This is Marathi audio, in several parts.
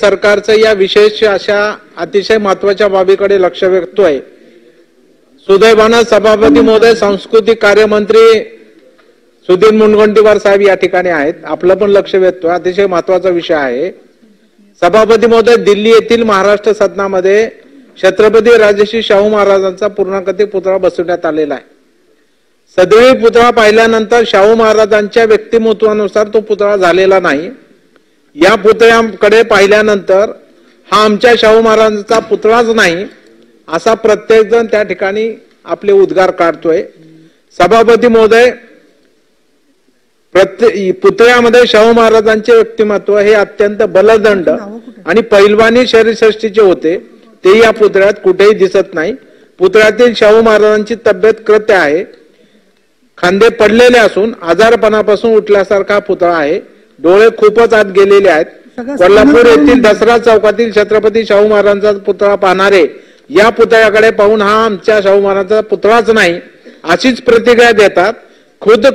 सरकारचं या विशेष अशा अतिशय महत्वाच्या बाबीकडे लक्ष वेधतोय। सुदैवानं सभापती महोदय सांस्कृतिक कार्यमंत्री सुधीर मुनगंटीवार साहेब या ठिकाणी आहेत। आपलं पण लक्ष वेधतोय, अतिशय महत्वाचा विषय आहे। सभापती महोदय, दिल्ली येथील महाराष्ट्र सदनामध्ये छत्रपती राजर्षी शाहू महाराजांचा पूर्णाकृती पुतळा बसवण्यात आलेला आहे। सदरी पुतळा पाहिल्यानंतर शाहू महाराजांच्या व्यक्तिमत्वानुसार तो पुतळा झालेला नाही। या पुतळ्याकडे पाहिल्यानंतर हा आमच्या शाहू महाराजांचा पुतळाच नाही असा प्रत्येक जण त्या ठिकाणी आपले उद्गार काढतोय। सभापती महोदय, पुतळ्यामध्ये शाहू महाराजांचे व्यक्तिमत्व हे अत्यंत बलदंड आणि पैलवानी शरीरसृष्टीचे होते, ते या पुतळ्यात कुठेही दिसत नाही। पुतळ्यातील शाहू महाराजांची तब्येत कृत्य आहे, खांदे पडलेले असून आजारपणापासून उठल्यासारखा पुतळा आहे, डोळे खूपच आत गेलेले आहेत। कोल्हापूर येथील दसरा चौकातील छत्रपती शाहू महाराजांचा पुतळा पाहणारे या पुतळ्याकडे पाहून हा आमच्या शाहू महाराजांचा पुतळाच नाही अशीच प्रतिक्रिया देतात। खुद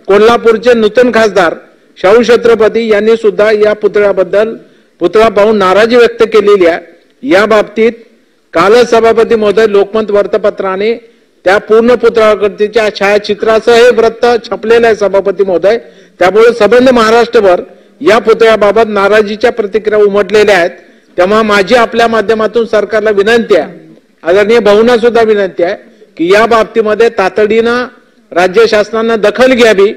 कोल्हापूरचे नूतन खासदार शाहू छत्रपती यांनी सुद्धा या पुतळा पाहून नाराजी व्यक्त केलेली आहे। या बाबतीत कालच सभापती महोदय लोकमत वृत्तपत्राने त्या पूर्ण पुतळाकृतीच्या छायाचित्रासह हे वृत्त छापलेलं आहे सभापती महोदय। त्यामुळे संबंध महाराष्ट्रभर या पुतळ्याबाबत नाराजीच्या प्रतिक्रिया उमटलेल्या आहेत। तेव्हा माझी आपल्या माध्यमातून सरकारला विनंती आहे, आदरणीय भाऊंना सुद्धा विनंती आहे की या बाबतीमध्ये तातडीनं राज्य शासनानं दखल घ्यावी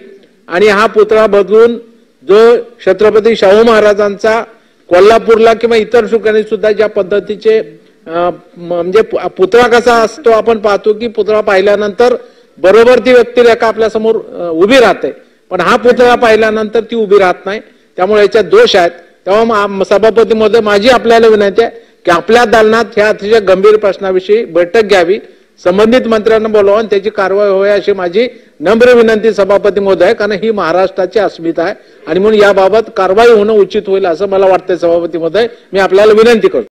आणि हा पुतळा बदलून जो छत्रपती शाहू महाराजांचा कोल्हापूरला किंवा इतर ठिकाणी सुद्धा ज्या पद्धतीचे म्हणजे पुतळा कसा असतो, आपण पाहतो की पुतळा पाहिल्यानंतर बरोबर ती व्यक्तिरेखा आपल्या समोर उभी राहते, पण हा पुतळा पाहिल्यानंतर ती उभी राहत नाही। त्यामुळे याच्यात दोष आहेत। तेव्हा सभापती महोदय, माझी आपल्याला विनंती आहे की आपल्या दालनात ह्या अतिशय गंभीर प्रश्नाविषयी बैठक घ्यावी, संबंधित मंत्र्यांना बोलवा आणि त्याची कारवाई होईल अशी माझी नम्र विनंती सभापती महोदय, कारण ही महाराष्ट्राची अस्मिता आहे आणि म्हणून याबाबत कारवाई होणं उचित होईल असं मला वाटतंय सभापती महोदय। मी आपल्याला विनंती करतो।